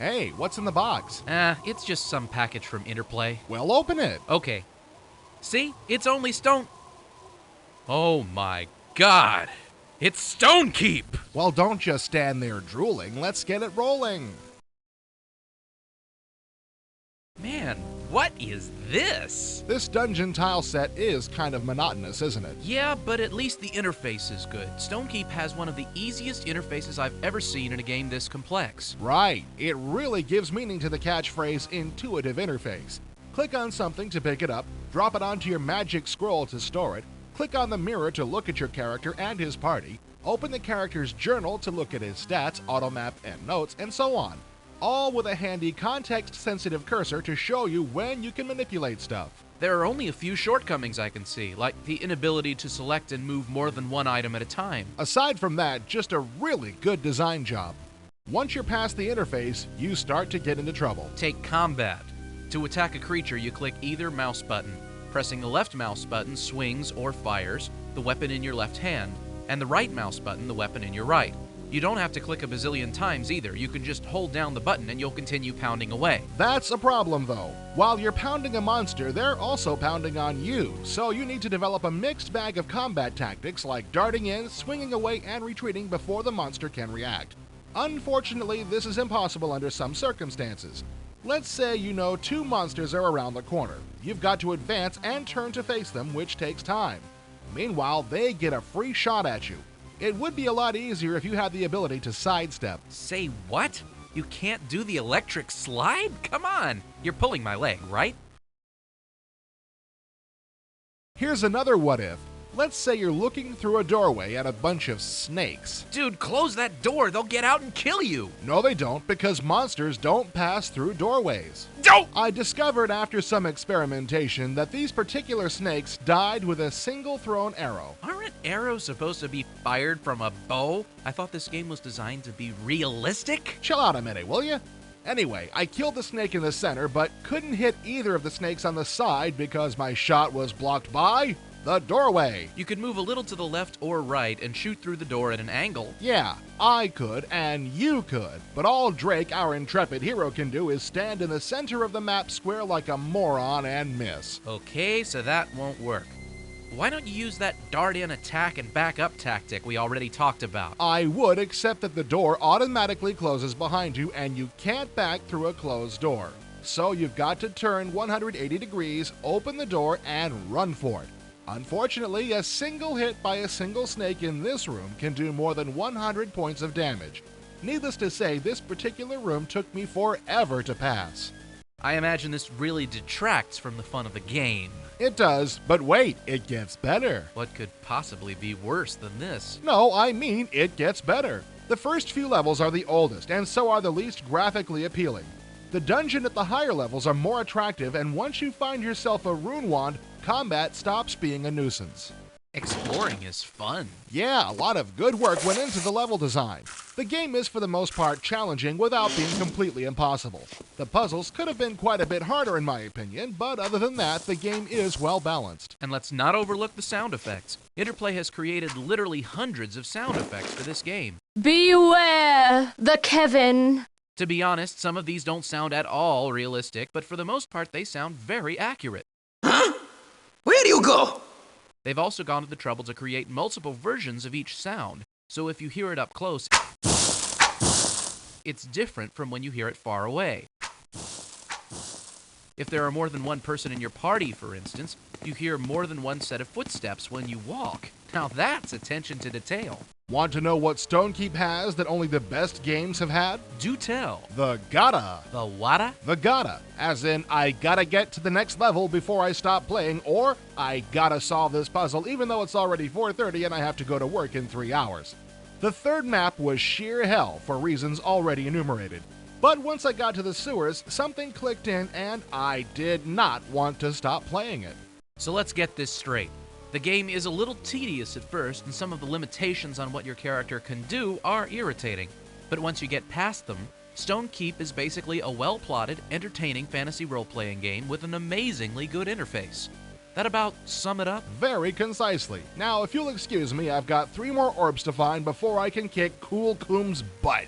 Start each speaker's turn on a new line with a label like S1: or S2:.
S1: Hey, what's in the box?
S2: It's just some package from Interplay.
S1: Well, open it.
S2: Okay. See? It's only Stone... Oh my god! It's Stonekeep!
S1: Well, don't just stand there drooling. Let's get it rolling.
S2: Man, what is this?
S1: This dungeon tile set is kind of monotonous, isn't it?
S2: Yeah, but at least the interface is good. Stonekeep has one of the easiest interfaces I've ever seen in a game this complex.
S1: Right. It really gives meaning to the catchphrase intuitive interface. Click on something to pick it up, drop it onto your magic scroll to store it, click on the mirror to look at your character and his party, open the character's journal to look at his stats, automap, and notes, and so on. All with a handy context-sensitive cursor to show you when you can manipulate stuff.
S2: There are only a few shortcomings I can see, like the inability to select and move more than one item at a time.
S1: Aside from that, just a really good design job. Once you're past the interface, you start to get into trouble.
S2: Take combat. To attack a creature, you click either mouse button. Pressing the left mouse button swings or fires the weapon in your left hand, and the right mouse button the weapon in your right. You don't have to click a bazillion times either. You can just hold down the button and you'll continue pounding away.
S1: That's a problem though. While you're pounding a monster, they're also pounding on you, so you need to develop a mixed bag of combat tactics like darting in, swinging away, and retreating before the monster can react. Unfortunately, this is impossible under some circumstances. Let's say you know two monsters are around the corner. You've got to advance and turn to face them, which takes time. Meanwhile, they get a free shot at you. It would be a lot easier if you had the ability to sidestep.
S2: Say what? You can't do the electric slide? Come on! You're pulling my leg, right?
S1: Here's another what if. Let's say you're looking through a doorway at a bunch of snakes.
S2: Dude, close that door. They'll get out and kill you.
S1: No, they don't, because monsters don't pass through doorways.
S2: Don't!
S1: I discovered after some experimentation that these particular snakes died with a single thrown arrow.
S2: Aren't arrows supposed to be fired from a bow? I thought this game was designed to be realistic.
S1: Chill out a minute, will you? Anyway, I killed the snake in the center, but couldn't hit either of the snakes on the side because my shot was blocked by the doorway.
S2: You could move a little to the left or right and shoot through the door at an angle.
S1: Yeah, I could, and you could. But all Drake, our intrepid hero, can do is stand in the center of the map square like a moron and miss.
S2: Okay, so that won't work. Why don't you use that dart in, attack, and back up tactic we already talked about?
S1: I would, except that the door automatically closes behind you and you can't back through a closed door. So you've got to turn 180 degrees, open the door, and run for it. Unfortunately, a single hit by a single snake in this room can do more than 100 points of damage. Needless to say, this particular room took me forever to pass.
S2: I imagine this really detracts from the fun of the game.
S1: It does, but wait, it gets better.
S2: What could possibly be worse than this?
S1: No, I mean it gets better. The first few levels are the oldest, and so are the least graphically appealing. The dungeon at the higher levels are more attractive, and once you find yourself a rune wand, combat stops being a nuisance.
S2: Exploring is fun.
S1: Yeah, a lot of good work went into the level design. The game is for the most part challenging without being completely impossible. The puzzles could have been quite a bit harder in my opinion, but other than that, the game is well balanced.
S2: And let's not overlook the sound effects. Interplay has created literally hundreds of sound effects for this game.
S3: Beware the Kevin.
S2: To be honest, some of these don't sound at all realistic, but for the most part they sound very accurate.
S4: Huh? Where do you go?
S2: They've also gone to the trouble to create multiple versions of each sound, so if you hear it up close, it's different from when you hear it far away. If there are more than one person in your party, for instance, you hear more than one set of footsteps when you walk. Now that's attention to detail.
S1: Want to know what Stonekeep has that only the best games have had?
S2: Do tell.
S1: The gotta.
S2: The whata?
S1: The gotta. As in, I gotta get to the next level before I stop playing, or I gotta solve this puzzle even though it's already 4:30 and I have to go to work in 3 hours. The third map was sheer hell for reasons already enumerated. But once I got to the sewers, something clicked in and I did not want to stop playing it.
S2: So let's get this straight. The game is a little tedious at first, and some of the limitations on what your character can do are irritating. But once you get past them, Stonekeep is basically a well-plotted, entertaining fantasy role-playing game with an amazingly good interface. That about sum it up?
S1: Very concisely. Now, if you'll excuse me, I've got 3 more orbs to find before I can kick Cool Coom's butt.